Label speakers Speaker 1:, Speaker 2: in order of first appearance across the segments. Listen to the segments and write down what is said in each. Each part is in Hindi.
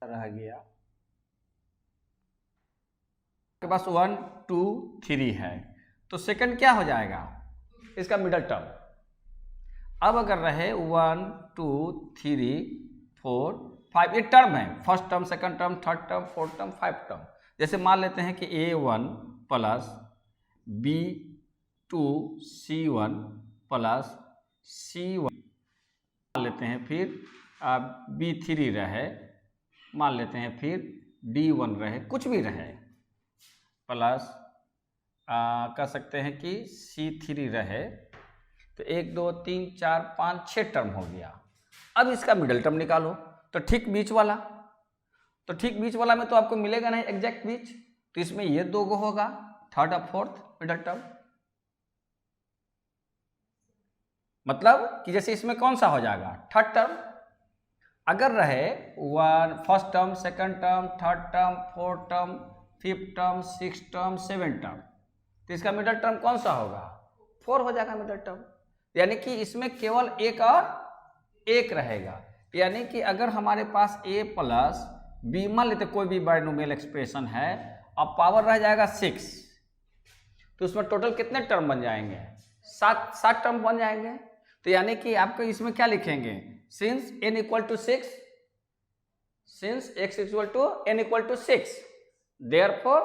Speaker 1: रह गया आपके पास 1 2 3 है, तो सेकंड क्या हो जाएगा इसका मिडल टर्म। अब अगर रहे 1 2 3 4 5 ये टर्म है, first term second term third term fourth term 5 term. जैसे मान लेते हैं कि A1 plus B2 C1 plus C1 मान लेते हैं, फिर B3 रहे, मान लेते हैं फिर D1 रहे, कुछ भी रहे, प्लस कह सकते हैं कि C3 रहे, तो 1 2 3 4 5 6 टर्म हो गया। अब इसका मिडल टर्म निकालो, तो ठीक बीच वाला, तो ठीक बीच वाला में तो आपको मिलेगा नहीं एग्जैक्ट बीच, तो इसमें ये 2 गो होगा, थर्ड और फोर्थ मिडल टर्म। मतलब कि जैसे इसमें कौन सा हो जाएगा थर्ड टर्म। अगर रहे 1 first term second term third term fourth term fifth term six term 7 term, तो इसका मिडल टर्म कौन सा होगा 4 हो जाएगा मिडल टर्म। यानी कि इसमें केवल एक और एक रहेगा। यानी कि अगर हमारे पास a प्लस बी मान लेते कोई भी बाइनोमियल एक्सप्रेशन है, अब पावर रह जाएगा 6, तो उसमें टोटल कितने टर्म बन जाएंगे 7 टर्म बन जाएंगे। तो यानी कि आपको इसमें क्या लिखेंगे, since n equal to 6, since x equal to n equal to 6, therefore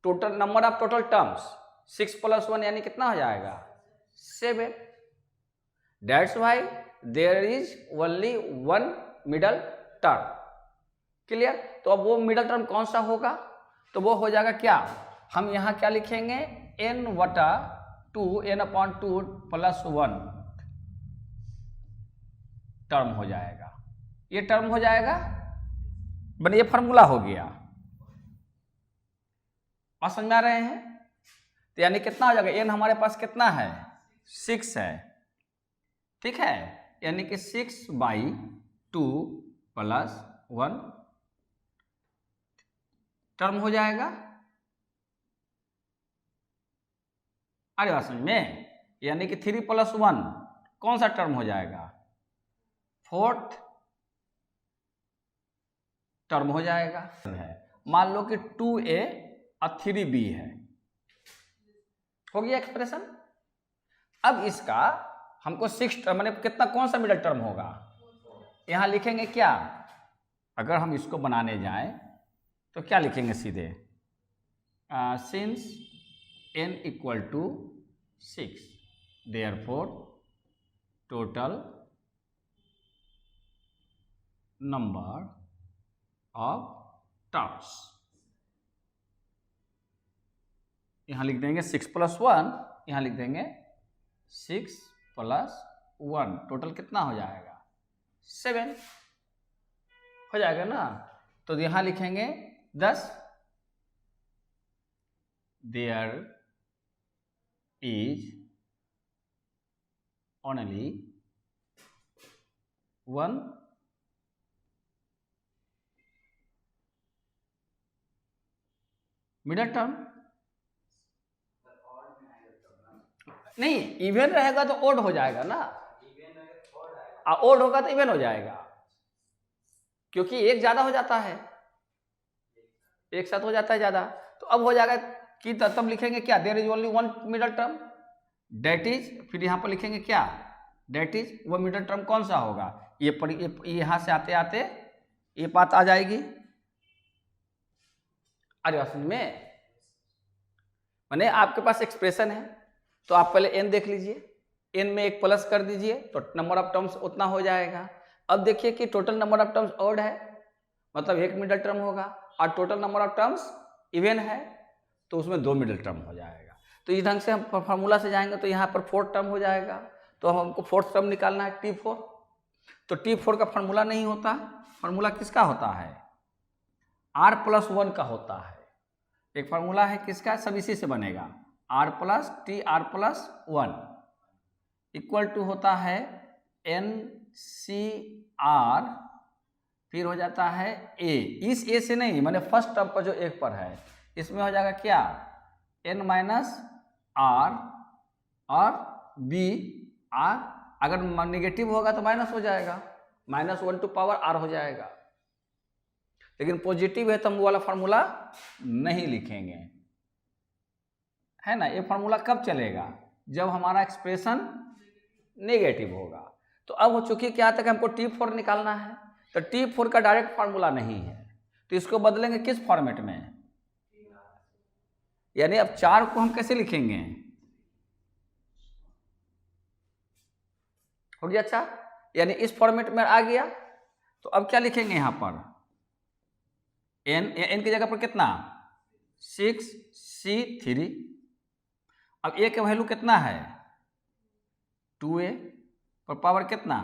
Speaker 1: total number of total terms 6 plus 1 यानी कितना हो जाएगा 7। That's why there is only 1 middle term. Clear. तो अब वो मिडल टर्म कौन सा होगा, तो वो हो जाएगा क्या, हम यहाँ क्या लिखेंगे n/2 n/2 प्लस 1 टर्म हो जाएगा, ये टर्म हो जाएगा, बने ये फॉर्मूला हो गया। बात समझ में आ रहे हैं। तो यानी कितना हो जाएगा, n हमारे पास कितना है 6 है, ठीक है, यानी कि 6/2 प्लस 1 टर्म हो जाएगा। अरे बात समझ में, यानी कि 3 प्लस 1 कौन सा टर्म हो जाएगा 4th टर्म हो जाएगा। मान लो कि 2a और 3b है, हो गया एक्सप्रेशन। अब इसका हमको 6 टर्म मैंने कितना कौन सा मिडल टर्म होगा, यहां लिखेंगे क्या, अगर हम इसको बनाने जाएं तो क्या लिखेंगे सीधे, since n equal to 6 therefore total number of terms, यहां लिख देंगे 6 प्लस 1, यहां लिख देंगे 6 प्लस 1, टोटल कितना हो जाएगा 7 हो जाएगा ना। तो यहां लिखेंगे 10, there is only 1 middle term. नहीं, इवन रहेगा तो ओड हो जाएगा ना, ओड होगा तो इवन हो जाएगा, क्योंकि एक ज्यादा हो जाता है, एक साथ हो जाता है ज्यादा। तो अब हो जाएगा कि तब लिखेंगे क्या, there is only 1 middle term, that is, फिर यहां पर लिखेंगे क्या, डेट इज वो मिडल टर्म कौन सा होगा, ये यहां से आते आते ये बात आ जाएगी। अरे असल में माने आपके पास एक्सप्रेशन है, तो आप पहले n देख लीजिए, n में एक प्लस कर दीजिए तो नंबर ऑफ टर्म्स उतना हो जाएगा। अब देखिए कि total number of terms odd है, मतलब एक मिडल टर्म होगा, और total number of terms even है, तो उसमें 2 मिडल टर्म हो जाएगा। तो इस ढंग से हम फार्मूला से जाएंगे तो यहाँ पर 4th टर्म हो जाएगा, तो हमको 4th टर्म निकालना है T4। तो T4 का फार्मूला नहीं होता, फार्मूला किसका होता है r प्लस 1 का होता है। एक फार्मूला है किसका, सब इसी से बनेगा, r plus T r plus 1 equal to होता है NCr, फिर हो जाता है a, इस a से नहीं माने फर्स्ट टर्म पर जो एक पर है, इसमें हो जाएगा क्या n माइनस r और b r, अगर नेगेटिव होगा तो माइनस हो जाएगा, -1 टू पावर r हो जाएगा। लेकिन पॉजिटिव है तो हम वो वाला फार्मूला नहीं लिखेंगे, है ना। ये फार्मूला कब चलेगा, जब हमारा एक्सप्रेशन नेगेटिव होगा। तो अब हो चुकी क्या तक हमको T4 निकालना है, तो T4 का डायरेक्ट फार्मूला नहीं है, तो इसको बदलेंगे किस फॉर्मेट में, यानी अब 4 को हम कैसे लिखेंगे, हो गया। अच्छा, यानी इस फॉर्मेट में आ गया। तो अब क्या लिखेंगे यहाँ पर, n की जगह पर कितना 6C3। अब a का वैल्यू कितना है 2a पर पावर कितना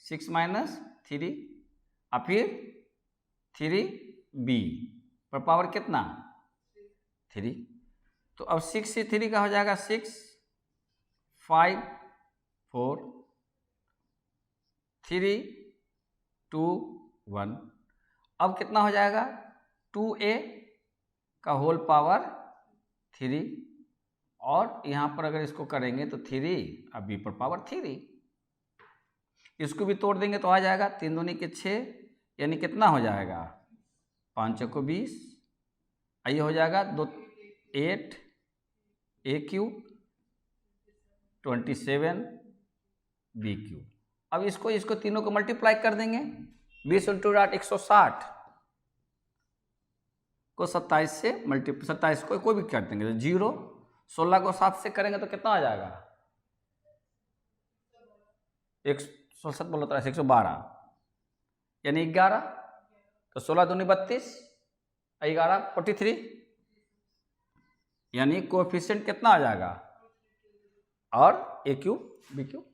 Speaker 1: 6 माइनस 3, और फिर 3b पर पावर कितना 3। तो अब 6 से 3 का हो जाएगा 6, 5, 4, 3, 2, 1। अब कितना हो जाएगा 2a का होल पावर 3, और यहाँ पर अगर इसको करेंगे तो 3 और b पर पावर 3। इसको भी तोड़ देंगे तो आ जाएगा 3 दूनी के 6, यानी कितना हो जाएगा 5 चौको 20, ये हो जाएगा 2 8 a क्यूब 27 b क्यूब। अब इसको तीनों को मल्टीप्लाई कर देंगे, 20 × 8 160 को 27 से 27 को कोई भी कर देंगे तो 0, 16 को 7 से करेंगे तो कितना आ जाएगा 107 बोला था 112, यानी 11, तो 16 दूनी 32, 11 43, यानी कोएफिशिएंट कितना आ जाएगा, और a cube b cube,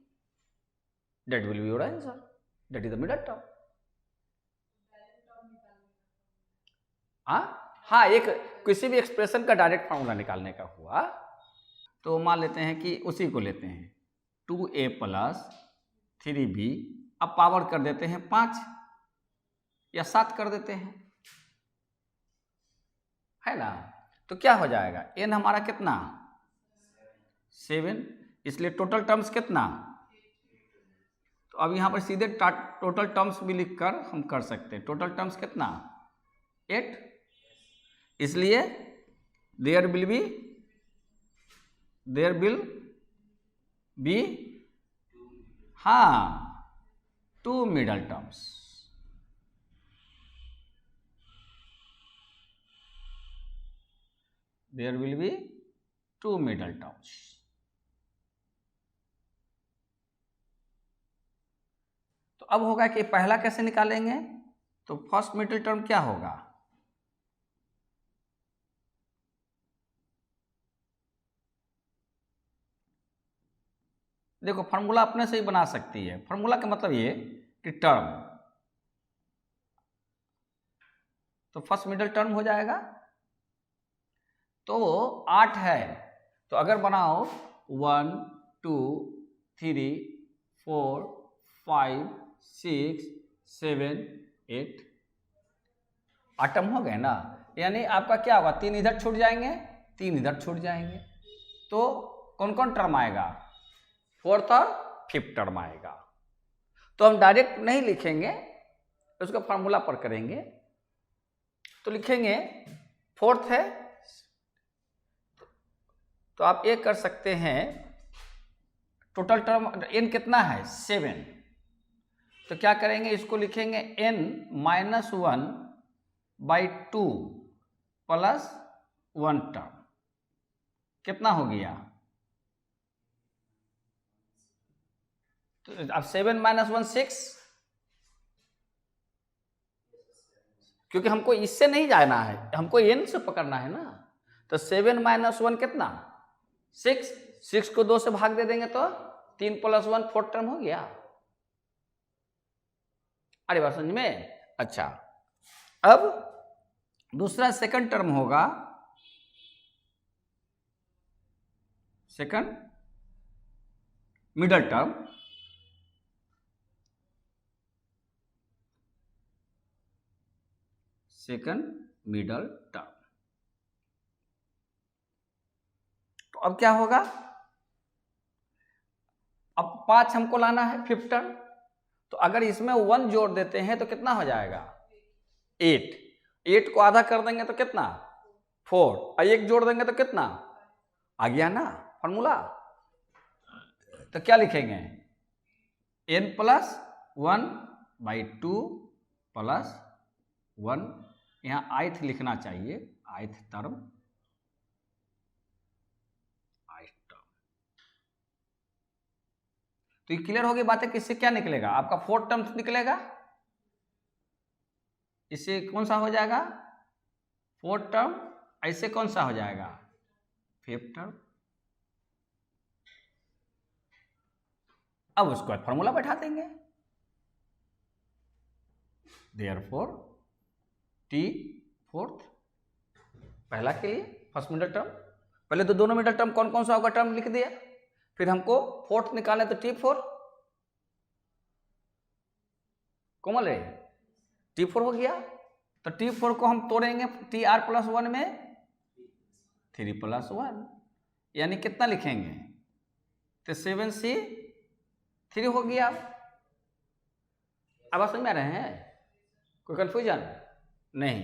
Speaker 1: that will be your answer, that is the middle term। हाँ, एक किसी भी एक्सप्रेशन का डायरेक्ट फार्मूला निकालने का हुआ तो मान लेते हैं कि उसी को लेते हैं 2a प्लस 3b, अब पावर कर देते हैं 5 या 7 कर देते हैं, है ना। तो क्या हो जाएगा n हमारा कितना 7, इसलिए टोटल टर्म्स कितना। तो अब यहाँ पर सीधे टोटल टर्म्स भी लिखकर हम कर सकते हैं, टोटल टर्म्स कितना 8, इसलिए देयर विल बी हाँ 2 middle terms. There will be 2 middle terms. तो अब होगा कि पहला कैसे निकालेंगे, तो फर्स्ट मिडल टर्म क्या होगा, देखो फार्मूला अपने से ही बना सकती है। फार्मूला का मतलब ये कि टर्म, तो फर्स्ट मिडल टर्म हो जाएगा। तो 8 है, तो अगर बनाओ 1 2 3 4 5 6 7 8, 8 टर्म हो गए ना, यानी आपका क्या होगा 3 इधर छूट जाएंगे, 3 इधर छूट जाएंगे, तो कौन कौन टर्म आएगा, 4th और 5th टर्म आएगा। तो हम डायरेक्ट नहीं लिखेंगे, उसको फार्मूला पर करेंगे। तो लिखेंगे 4th है, तो आप ये कर सकते हैं, टोटल टर्म n कितना है 7, तो क्या करेंगे इसको लिखेंगे n -1/2 प्लस 1 टर्म, कितना हो गया, तो अब 7 - 1 6, क्योंकि हमको इससे नहीं जाना है, हमको n से पकड़ना है ना। तो 7 - 1 कितना 6, 6 को 2 से भाग दे देंगे तो 3 + 1 4th टर्म हो गया। अरे बात समझ में। अच्छा, अब दूसरा सेकंड टर्म होगा, second middle term, second middle term. तो अब क्या होगा, अब 5 हमको लाना है 5th टर्म, तो अगर इसमें 1 जोड़ देते हैं तो कितना हो जाएगा 8 को आधा कर देंगे तो कितना 4 और 1 जोड़ देंगे तो कितना आ गया ना फॉर्मूला। तो क्या लिखेंगे n प्लस 1/2 प्लस 1, यहाँ ith लिखना चाहिए, ith टर्म। तो ये क्लियर हो गई बात है कि इससे क्या निकलेगा, आपका 4th टर्म निकलेगा। इससे कौन सा हो जाएगा 4th टर्म, ऐसे कौन सा हो जाएगा 5th टर्म। अब उसके बाद फॉर्मूला बैठा देंगे, देयरफॉर t 4th पहला के लिए फर्स्ट मिडल टर्म, पहले तो दोनों मिडल टर्म कौन कौन सा होगा टर्म लिख दिया, फिर हमको 4th निकालना है तो t4 कोमल है, t4 हो गया। तो t4 को हम तोड़ेंगे tr प्लस 1 में 3 प्लस 1, यानी कितना लिखेंगे तो 7c 3 हो गया। अब आप समझ में आ रहे हैं, कोई कंफ्यूजन नहीं।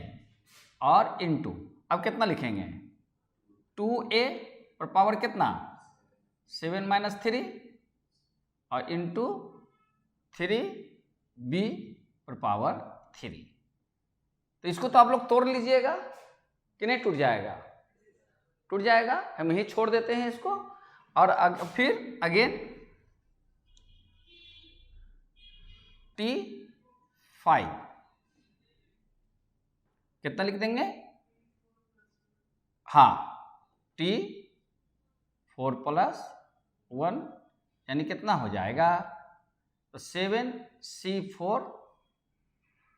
Speaker 1: और इनटू अब कितना लिखेंगे 2a और पावर कितना 7 माइनस 3 और इंटू 3b और पावर 3। तो इसको तो आप लोग तोड़ लीजिएगा कि नहीं, टूट जाएगा, टूट जाएगा, हम यही छोड़ देते हैं इसको। और फिर अगेन t5 कितना लिख देंगे, हाँ t4 प्लस 1 यानी कितना हो जाएगा तो 7c4,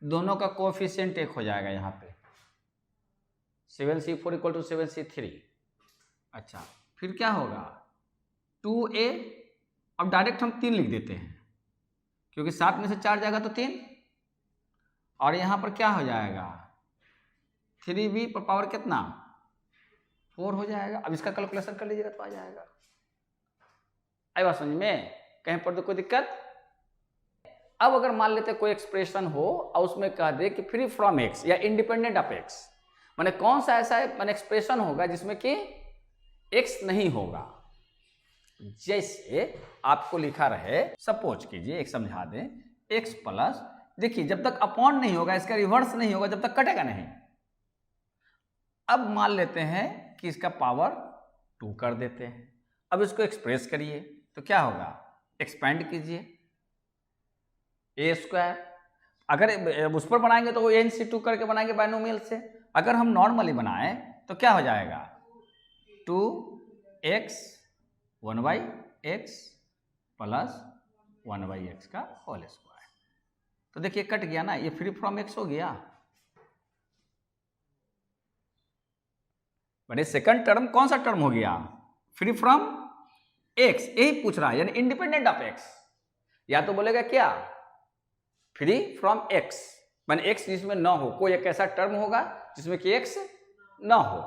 Speaker 1: दोनों का कोएफिशिएंट 1 हो जाएगा यहाँ पे 7c4 इक्वल टू 7c3। अच्छा फिर क्या होगा 2a, अब डायरेक्ट हम 3 लिख देते हैं क्योंकि 7 में से 4 जाएगा तो 3, और यहाँ पर क्या हो जाएगा 3b पर पावर कितना 4 हो जाएगा। अब इसका कैलकुलेशन कर लीजिएगा तो आ जाएगा। आई बात समझ में, कहीं पर तो कोई दिक्कत। अब अगर मान लेते कोई एक्सप्रेशन हो और उसमें कह दे कि फ्री फ्रॉम x या इंडिपेंडेंट ऑफ x, माने कौन सा ऐसा माने एक्सप्रेशन होगा जिसमें कि x नहीं होगा। जैसे आपको लिखा रहे, सपोज कीजिए एक समझा दें, x प्लस, देखिए जब तक अपॉन नहीं होगा इसका रिवर्स नहीं होगा जब तक कटेगा नहीं। अब मान लेते हैं कि इसका पावर 2 कर देते हैं, अब इसको एक्सप्रेस करिए तो क्या होगा एक्सपेंड कीजिए ए स्क्वायर, अगर उस पर बनाएंगे तो वो n/2 करके बनाएंगे बाइनोमियल से, अगर हम नॉर्मली बनाएं तो क्या हो जाएगा 2x 1/x प्लस 1/x का होल स्क्वायर। तो देखिए कट गया ना, ये फ्री फ्रॉम x हो गया। बड़े सेकंड टर्म कौन सा टर्म हो गया फ्री फ्रॉम x, यही पूछ रहा है, यानी इंडिपेंडेंट ऑफ x। या तो बोलेगा क्या फ्री फ्रॉम x, माने x जिसमें ना हो, कोई एक ऐसा टर्म होगा जिसमें कि x ना हो।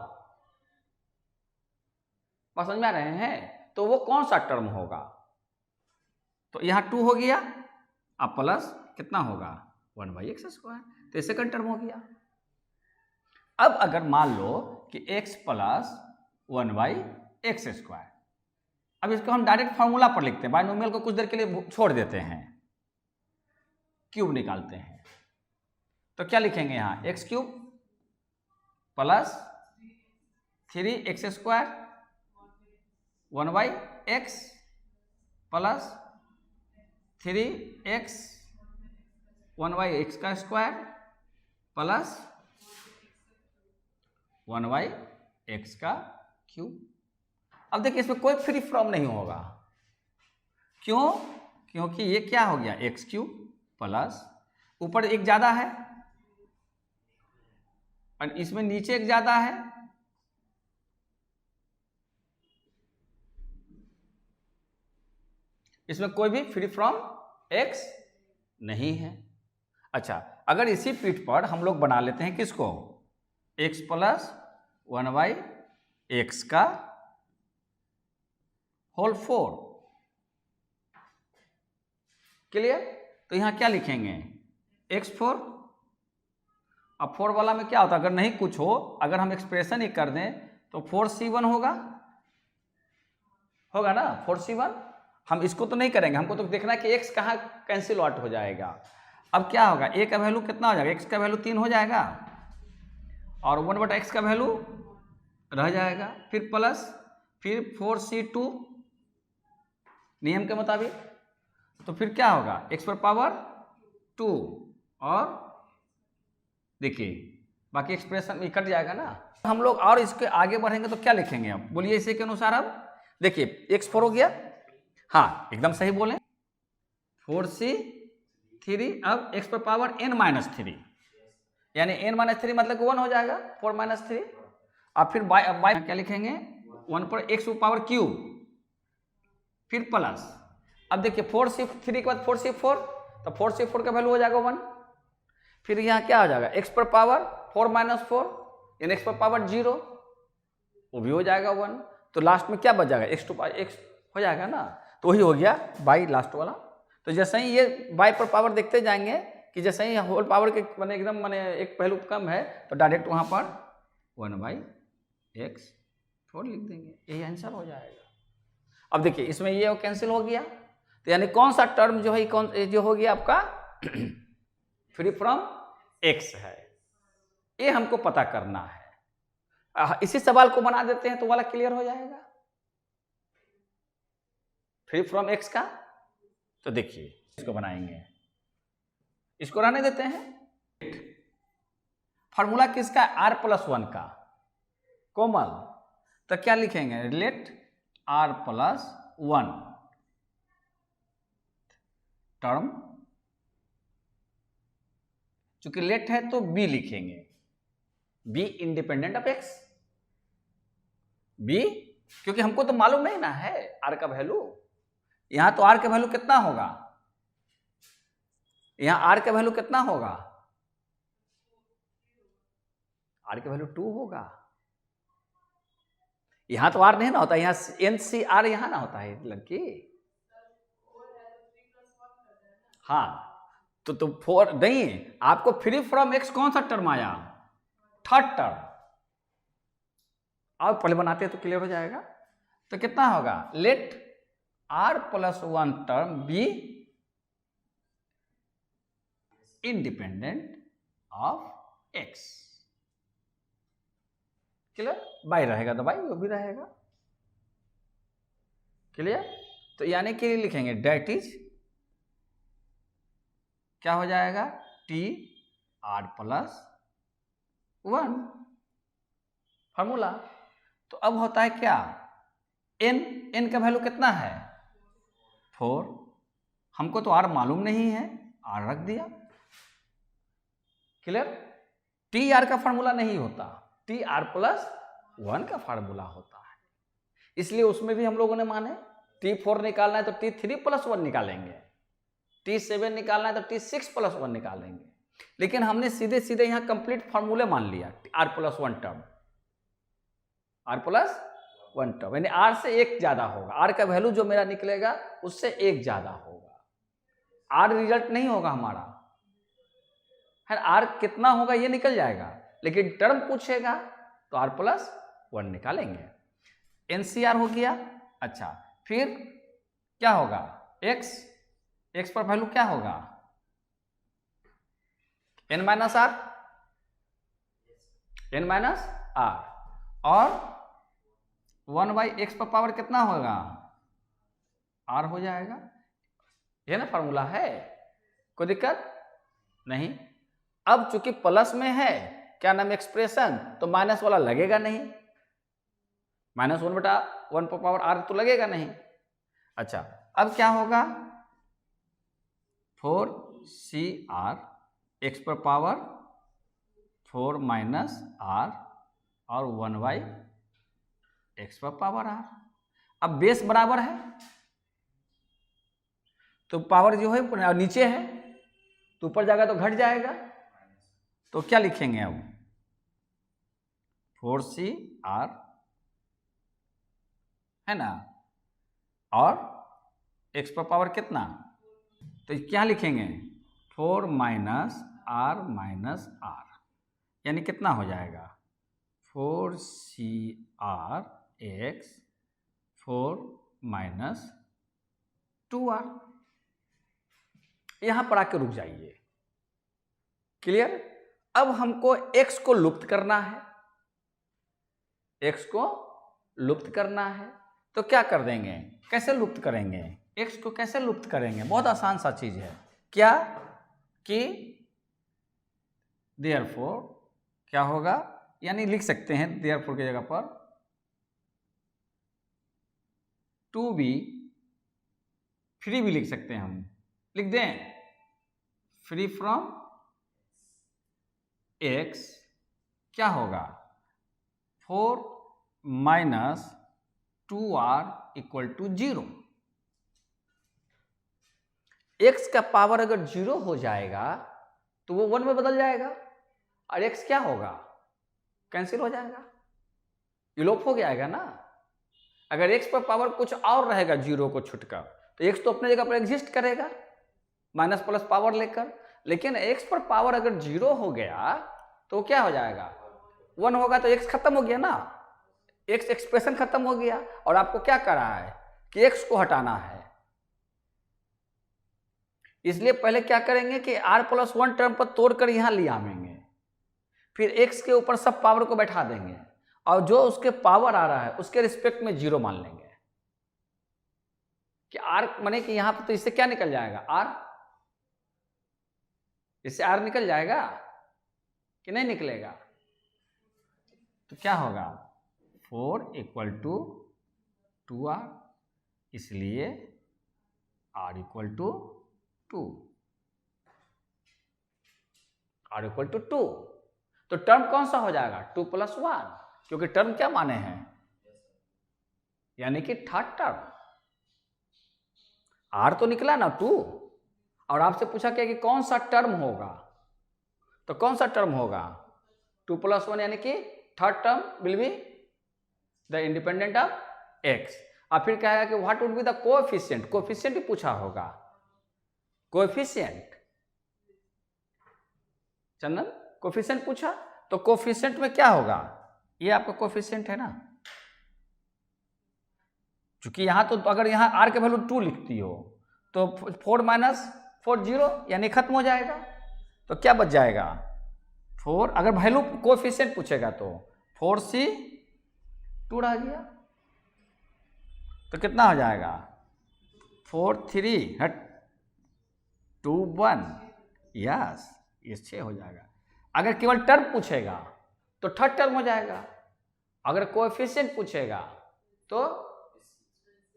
Speaker 1: बात समझ में आ रहे हैं, तो वो कौन सा टर्म होगा, तो यहां 2 हो गया, अब प्लस कितना होगा 1/x स्क्वायर, तो ये सेकंड टर्म हो गया। अब अगर मान लो कि x प्लस 1/x स्क्वायर, अब इसको हम डायरेक्ट फॉर्मूला पर लिखते हैं, बाइनोमियल को कुछ देर के लिए छोड़ देते हैं, क्यूब निकालते हैं। तो क्या लिखेंगे यहाँ x cube plus 3x square 1/x plus 3x 1/x का स्क्वायर प्लस 1/x का क्यूब। अब देखिए इसमें कोई फ्री फ्रॉम नहीं होगा, क्यों, क्योंकि ये क्या हो गया x क्यूब प्लस ऊपर एक ज्यादा है और इसमें नीचे एक ज्यादा है, इसमें कोई भी फ्री फ्रॉम x नहीं है। अच्छा अगर इसी पीठ पर हम लोग बना लेते हैं किसको x प्लस 1/x का होल 4, क्लियर। तो यहां क्या लिखेंगे x4 अब 4 वाला में क्या होता है, अगर नहीं कुछ हो, अगर हम एक्सप्रेशन ही कर दें तो 4c1 होगा ना 4c1। हम इसको तो नहीं करेंगे, हमको तो देखना है कि x कहाँ कैंसिल आउट हो जाएगा। अब क्या होगा, a का वैल्यू कितना हो जाएगा, x का वैल्यू 3 हो जाएगा और 1/x का वैल्यू रह जाएगा, फिर प्लस, फिर 4c2 नियम के मुताबिक, तो फिर क्या होगा x पर पावर 2 और देखिए बाकी एक्सप्रेशन कट जाएगा ना। हम लोग और इसके आगे बढ़ेंगे तो क्या लिखेंगे, अब बोलिए इसी के अनुसार। अब देखिए x4 हो गया, हाँ एकदम सही बोले, 4c3, अब x पर पावर n-3 यानी n-3 मतलब 1 हो जाएगा, 4-3। अब फिर बाय क्या लिखेंगे, 1 पर x पावर क्यूब, फिर प्लस। अब देखिए 4c3 के बाद 4c4, तो 4c4 का वैल्यू हो जाएगा 1। फिर यहाँ क्या हो जाएगा, x पर पावर 4-4 यानी x पर पावर 0, वो भी हो जाएगा 1। तो लास्ट में क्या बच जाएगा, x हो जाएगा ना, तो वही हो गया बाई लास्ट वाला। तो जैसे ही ये बाई पर पावर देखते जाएंगे कि जैसे ही होल पावर के मैंने एकदम मैंने एक पहलू कम है तो डायरेक्ट वहाँ पर 1/x4 लिख देंगे, यही आंसर हो जाएगा। अब देखिए इसमें ये कैंसिल हो गया, तो यानी कौन सा टर्म जो है जो हो गया आपका फ्री फ्रॉम x है, ये हमको पता करना है। इसी सवाल को बना देते हैं तो वाला क्लियर हो जाएगा फ्री फ्रॉम x का। तो देखिए इसको बनाएंगे, इसको रहने देते हैं। फॉर्मूला किसका, r+1 का, कोमल, तो क्या लिखेंगे, लेट r+1 टर्म, चूंकि लेट है तो b लिखेंगे, b independent of x, b क्योंकि हमको तो मालूम नहीं ना है r का वैल्यू। यहां तो r का वैल्यू कितना होगा, यहां r का वैल्यू कितना होगा, r का वैल्यू 2 होगा। यहां तो r नहीं ना होता, यहां NCR यहां ना होता है लड़की। हाँ तो 4 नहीं, आपको फ्री फ्रॉम x कौन सा टर्म आया, थर्ड टर्म। अब पहले बनाते हैं तो क्लियर हो जाएगा। तो कितना होगा, let r+1 term be independent of x, clear, बाई रहेगा तो बाई वो भी रहेगा, क्लियर। तो यानी कि लिखेंगे डेट इज क्या हो जाएगा, tr+1 फॉर्मूला। तो अब होता है क्या, n का वैल्यू कितना है 4, हमको तो r मालूम नहीं है, r रख दिया, क्लियर। tr का फार्मूला नहीं होता, tr+1 का फार्मूला होता है, इसलिए उसमें भी हम लोगों ने माने t4 निकालना है तो t3+1 निकालेंगे, t7 निकालना है तो t6+1 निकालेंगे। लेकिन हमने सीधे सीधे यहां कंप्लीट फार्मूले मान लिया, r+1 टर्म, r+1 टर्म यानी r से एक ज्यादा होगा, r का वैल्यू जो मेरा निकलेगा उससे एक ज्यादा होगा, r रिजल्ट नहीं होगा हमारा है, r कितना होगा ये निकल जाएगा, लेकिन टर्म पूछेगा तो r+1 निकालेंगे। NCR हो गया। अच्छा फिर क्या होगा, x पर वैल्यू क्या होगा, n-r और 1/x पर पावर कितना होगा, r हो जाएगा, ये ना फार्मूला है, कोई दिक्कत नहीं। अब चूंकि प्लस में है क्या नाम एक्सप्रेशन, तो माइनस वाला लगेगा नहीं, -1/1 पर पावर r तो लगेगा नहीं। अच्छा अब क्या होगा, 4cr x पर पावर 4 - r और 1/x पर पावर r। अब बेस बराबर है तो पावर जो है नीचे है तो ऊपर जाएगा तो घट जाएगा, तो क्या लिखेंगे अब 4cr है ना, और x पर पावर कितना, तो क्या लिखेंगे 4 - r - r यानी कितना हो जाएगा 4CR(x) 4 माइनस 2R। यहां पर आके रुक जाइए। क्लियर? अब हमको x को लुप्त करना है, x को लुप्त करना है तो क्या कर देंगे, कैसे लुप्त करेंगे, x को कैसे लुप्त करेंगे? बहुत आसान सा चीज है। क्या कि देयरफॉर क्या होगा, यानी लिख सकते हैं देयरफॉर की जगह पर टू बी, फ्री भी लिख सकते हैं, हम लिख दें फ्री फ्रॉम x क्या होगा 4 minus 2R equal to 0। x का पावर अगर 0 हो जाएगा तो वो 1 में बदल जाएगा और x क्या होगा, कैंसिल हो जाएगा, विलोप हो जाएगा ना। अगर x पर पावर कुछ और रहेगा 0 को छुटकर तो x तो अपने जगह पर एग्जिस्ट करेगा माइनस प्लस पावर लेकर, लेकिन x पर पावर अगर 0 हो गया तो क्या हो जाएगा 1 होगा तो x खत्म हो गया ना, x एक्सप्रेशन खत्म हो गया और आपको क्या कर रहा है कि x को हटाना है। इसलिए पहले क्या करेंगे कि r+1 टर्म पर तोड़कर यहां ले आवेंगे, फिर x के ऊपर सब पावर को बैठा देंगे और जो उसके पावर आ रहा है उसके रिस्पेक्ट में 0 मान लेंगे कि r माने कि यहां पर तो इससे क्या निकल जाएगा r, इससे r निकल जाएगा कि नहीं निकलेगा, तो क्या होगा 4 इक्वल टू 2R, इसलिए R equal to 2, R equal to 2। तो टर्म कौन सा हो जाएगा 2+1, क्योंकि टर्म क्या माने हैं, यानी कि थर्ड टर्म। R तो निकला ना 2 और आपसे पूछा क्या कि कौन सा टर्म होगा, तो कौन सा टर्म होगा 2+1 यानी कि third term will be the independent of x। और फिर कहेगा कि what would be the coefficient, coefficient ही पूछा होगा, कोएफिशिएंट चंदन कोएफिशिएंट पूछा, तो कोएफिशिएंट में क्या होगा, ये आपका कोएफिशिएंट है ना, क्योंकि यहां तो अगर यहां r के वैल्यू 2 लिखती हो तो 4 माइनस 4 0 यानी खत्म हो जाएगा, तो क्या बच जाएगा 4, अगर वैल्यू कोएफिशिएंट पूछेगा तो 4C 2 रह गया, तो कितना हो जाएगा 4 3 2 1, यस ये 6 हो जाएगा। अगर केवल टर्म पूछेगा तो थर्ड टर्म हो जाएगा, अगर कोएफिशिएंट पूछेगा तो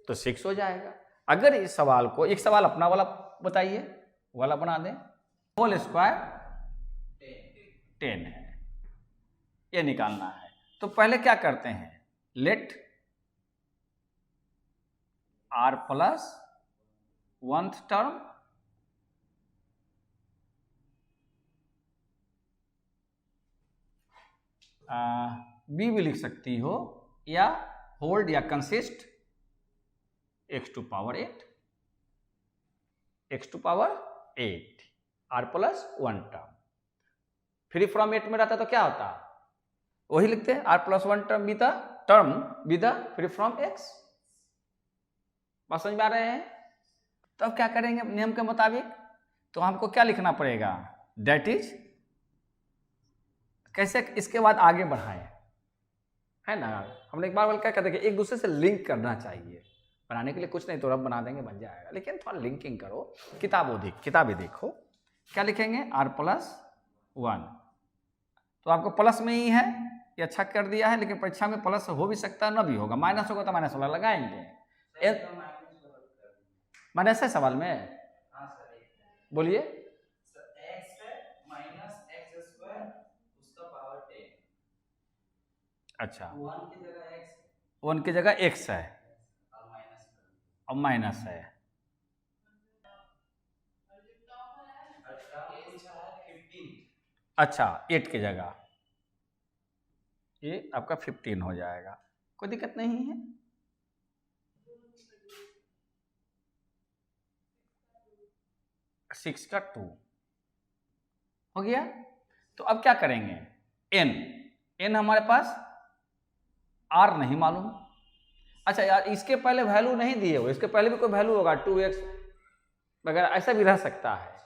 Speaker 1: 6 हो जाएगा। अगर इस सवाल को, एक सवाल अपना वाला बताइए, वाला बना दें, होल स्क्वायर 10 है, ये निकालना है। तो पहले क्या करते हैं, लेट r+1th टर्म b भी लिख सकती हो, या होल्ड या consist x to power 8 r+1 term, free from 8 में रहता तो क्या होता, वही लिखते हैं r+1 term be the term be the free from x। बात समझ में आ रहे हैं? तो अब क्या करेंगे नियम के मुताबिक, तो हमको क्या लिखना पड़ेगा, दैट इज, कैसे इसके बाद आगे बढ़ाएं, है ना। हमने एक बार क्या कहते हैं कि एक दूसरे से लिंक करना चाहिए, बनाने के लिए कुछ नहीं तो रब बना देंगे बन जाएगा, लेकिन थोड़ा लिंकिंग करो, किताबें देखो। क्या लिखेंगे r+1, तो आपको प्लस में ही है, ये अच्छा कर दिया है, लेकिन परीक्षा में प्लस हो भी सकता है ना भी होगा, माइनस होगा तो माइनस वाला लगाएंगे। माइनस है सवाल में, बोलिए अच्छा 1 की जगह x है और माइनस है, अच्छा 8 की जगह ये आपका 15 हो जाएगा, कोई दिक्कत नहीं है। सिक्स का 2 हो गया। तो अब क्या करेंगे, n हमारे पास r नहीं मालूम। अच्छा यार, इसके पहले वैल्यू नहीं दिए हो, इसके पहले भी कोई वैल्यू होगा 2x वगैरह, ऐसा भी रह सकता है,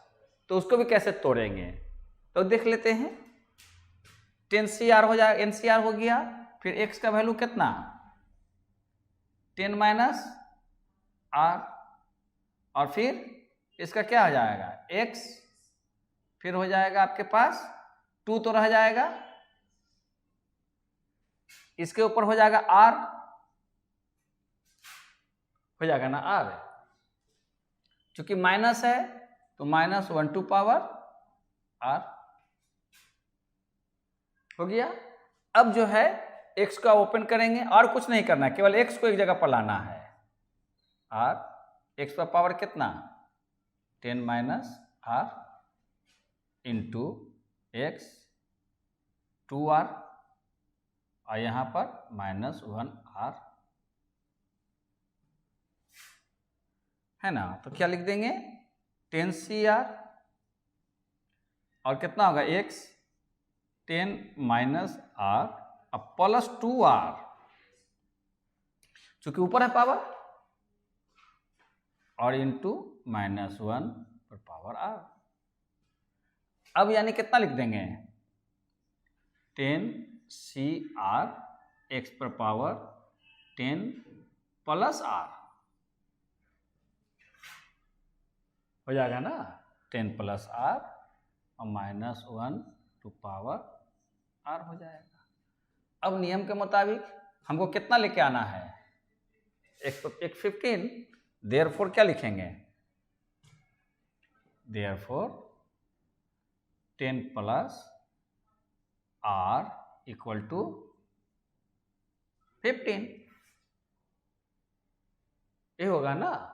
Speaker 1: तो उसको भी कैसे तोड़ेंगे? तो देख लेते हैं। 10CR हो जाएगा, NCR हो गया, फिर x का वैल्यू कितना 10 माइनस r, और फिर इसका क्या हो जाएगा x, फिर हो जाएगा आपके पास 2 तो रह जाएगा, इसके ऊपर हो जाएगा r, हो जाएगा ना r, चूंकि माइनस है तो -1 टू पावर r हो गया। अब जो है x का ओपन करेंगे और कुछ नहीं करना है, केवल x को एक जगह पर लाना है। r x का पावर कितना 10 minus r into x 2r, और यहाँ पर -1r है ना। तो क्या लिख देंगे 10CR और कितना होगा x 10 माइनस r अब प्लस 2r, चूंकि ऊपर है पावर, और इंटू -1 पर पावर r। अब यानी कितना लिख देंगे 10CR x पर पावर 10 प्लस r हो जाएगा ना, 10 प्लस r और -1 टू पावर r हो जाएगा। अब नियम के मुताबिक हमको कितना लेके आना है एक 15, देयरफॉर क्या लिखेंगे, therefore 10 plus r equal to 15, ये होगा ना।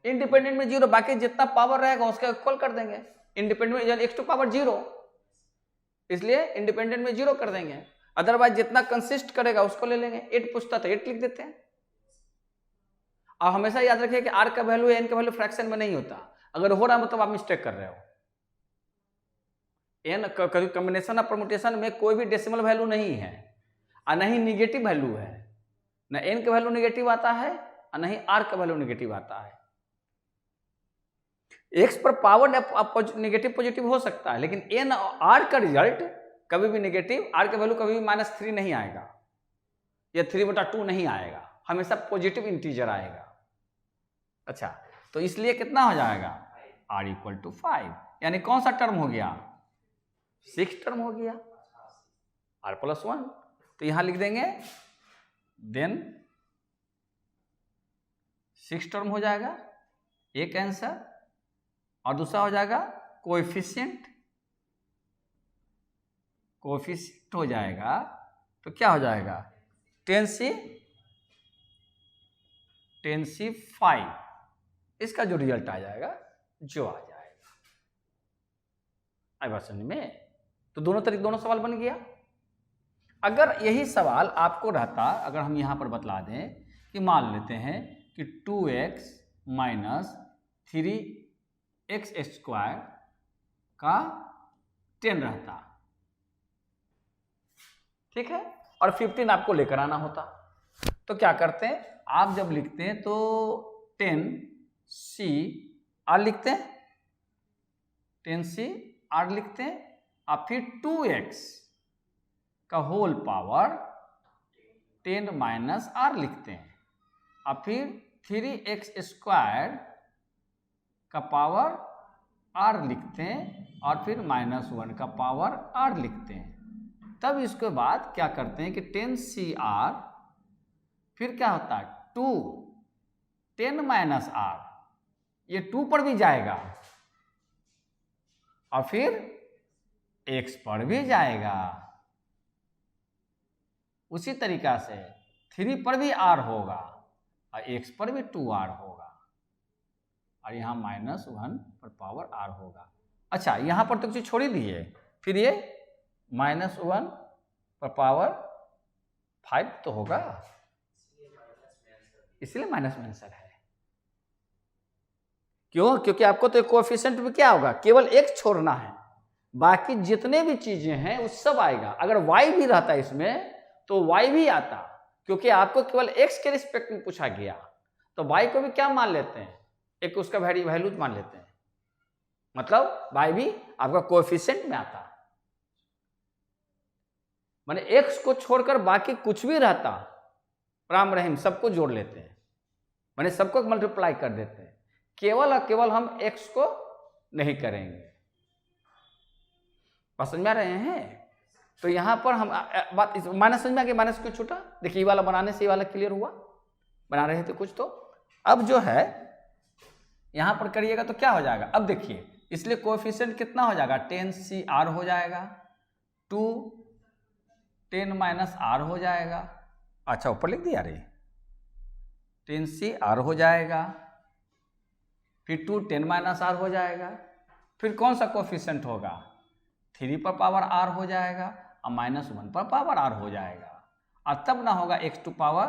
Speaker 1: इंडिपेंडेंट में 0, बाकी जितना पावर रहेगा उसका इक्वल कर देंगे। इंडिपेंडेंट में x टू पावर 0, इसलिए इंडिपेंडेंट में 0 कर देंगे, अदरवाइज जितना कंसिस्ट करेगा उसको ले लेंगे। 8 पूछता तो 8 लिख देते हैं। और हमेशा याद रखिए कि r का वैल्यू n का वैल्यू फ्रैक्शन में नहीं होता, अगर हो रहा है मतलब आप मिस्टेक कर रहे हो। n कॉम्बिनेशन ऑफ परम्यूटेशन में कोई भी डेसिमल वैल्यू नहीं है और नहीं निगेटिव वैल्यू है, न n का वैल्यू निगेटिव आता है और नहीं r का वैल्यू निगेटिव आता है। x पर पावर नेगेटिव पॉजिटिव हो सकता है, लेकिन n और r का रिजल्ट कभी भी नेगेटिव, r का वैल्यू कभी भी -3 नहीं आएगा या 3/2 नहीं आएगा, हमेशा पॉजिटिव इंटीजर आएगा। अच्छा, तो इसलिए कितना हो जाएगा r इक्वल टू 5, यानी कौन सा टर्म हो गया 6 टर्म हो गया, r प्लस 1। तो यहां लिख देंगे देन 6 टर्म हो जाएगा, एक आंसर, और दूसरा हो जाएगा कोएफिशिएंट हो जाएगा, तो क्या हो जाएगा 10C5, इसका जो रिजल्ट आ जाएगा जो आ जाएगा। आई बात समझ में? तो दोनों सवाल बन गया। अगर यही सवाल आपको रहता, अगर हम यहां पर बतला दें कि मान लेते हैं कि 2x माइनस 3x स्क्वायर का 10 रहता, ठीक है, और 15 आपको लेकर आना होता, तो क्या करते हैं आप जब लिखते हैं तो 10CR लिखते हैं, 10CR लिखते हैं, और फिर 2x का होल पावर 10 माइनस r लिखते हैं, और फिर 3x स्क्वायर का पावर r लिखते हैं, और फिर -1 का पावर r लिखते हैं। तब इसके बाद क्या करते हैं कि 10CR, फिर क्या होता है 2 10 माइनस r, ये 2 पर भी जाएगा और फिर x पर भी जाएगा, उसी तरीका से 3 पर भी r होगा और x पर भी 2r होगा, और यहाँ -1 पर पावर r होगा। अच्छा, यहाँ पर तो कुछ छोड़ ही दिए, फिर ये -1 पर पावर 5 तो होगा, इसलिए माइनस में आंसर है। क्यों? क्योंकि आपको तो कोएफिशिएंट में क्या होगा, केवल x छोड़ना है, बाकी जितने भी चीजें हैं वो सब आएगा। अगर y भी रहता इसमें तो y भी आता, क्योंकि आपको केवल x के रिस्पेक्ट में पूछा गया, तो y को भी क्या मान लेते हैं, एक उसका वैल्यू मान लेते हैं, मतलब y भी आपका कोएफिशिएंट में आता। माने x को छोड़कर बाकी कुछ भी रहता, राम रहीम सबको जोड़ लेते हैं, माने सबको मल्टीप्लाई कर देते हैं, केवल और केवल हम x को नहीं करेंगे। बात समझ में आ रहे हैं? तो यहां पर हम बात माइनस समझ में आ गया, माइनस क्यों छूटा, देखिए ये वाला बनाने से ये वाला क्लियर हुआ, बना रहे थे कुछ। तो अब जो है यहां पर करिएगा तो क्या हो जाएगा, अब देखिए इसलिए कोएफिशिएंट कितना हो जाएगा, 10CR हो जाएगा, 2 10 माइनस R हो जाएगा। अच्छा ऊपर लिख दिया रे, 10CR हो जाएगा, फिर 2 10 माइनस R हो जाएगा, फिर कौन सा कोएफिशिएंट होगा, 3 पर पावर R हो जाएगा और -1 पर पावर R हो जाएगा, और तब ना होगा x to power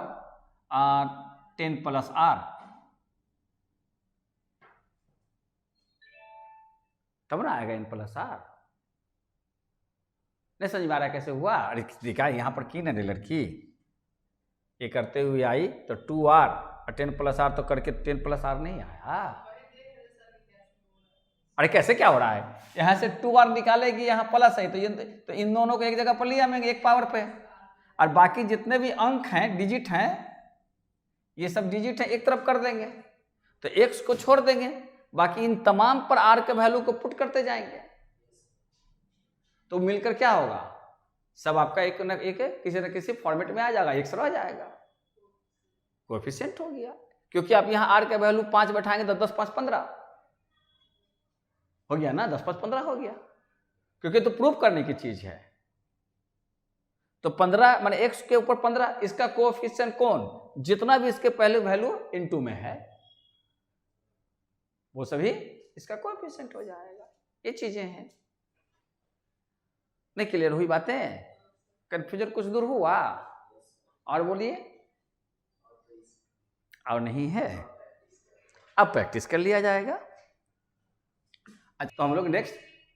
Speaker 1: 10 plus R, तब ना आएगा n प्लस R। नहीं समझ में आ रहा कैसे हुआ, अरे देखा यहाँ पर की ना लड़की, ये करते हुए आई तो 2R और 10 प्लस R, तो करके 10 प्लस R नहीं आया। अरे कैसे क्या हो रहा है, यहाँ से 2R निकालेगी, यहाँ प्लस है, तो इन दोनों को एक जगह पर ले आएंगे एक पावर पे, और बाकी जितने भी अंक हैं, डिजिट हैं, ये सब डिजिट हैं एक तरफ कर देंगे, तो x को छोड़ देंगे, बाकी इन तमाम पर R के वैल्यू को पुट करते जाएंगे, तो मिलकर क्या होगा, सब आपका एक न एक किसी न किसी फॉर्मेट में आ जाएगा, x रह जाएगा, कोएफिशिएंट हो गया। क्योंकि आप यहाँ R का वैल्यू 5 बैठाएंगे तो 10 5 15 हो गया ना, 10 5 15 हो गया, क्योंकि तो प्रूफ करने की चीज है। तो 15 माने x के ऊपर 15, इसका कोएफिशिएंट कौन, जितना भी इसके पहले वैल्यू इनटू में है वो सभी इसका कोएफिशिएंट हो जाएगा। ये चीजें हैं, नहीं क्लियर हुई बातें, कंफ्यूजन कुछ दूर हुआ, और बोलिए, और नहीं है, अब प्रैक्टिस कर लिया जाएगा। अच्छा तो हम लोग नेक्स्ट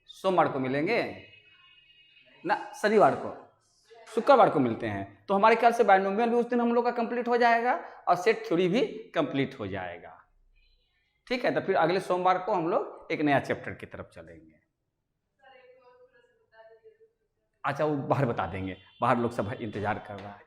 Speaker 1: सोमवार को मिलेंगे ना, शनिवार को, शुक्रवार को मिलते हैं, तो हमारे ख्याल से बायनोमियल भी उस दिन हम लोग का कंप्लीट हो जाएगा और सेट थ्योरी भी कंप्लीट हो जाएगा। ठीक है, तो फिर अगले सोमवार को हम लोग एक नया चैप्टर की तरफ चलेंगे। अच्छा वो बाहर बता देंगे, बाहर लोग सब इंतजार कर रहा है।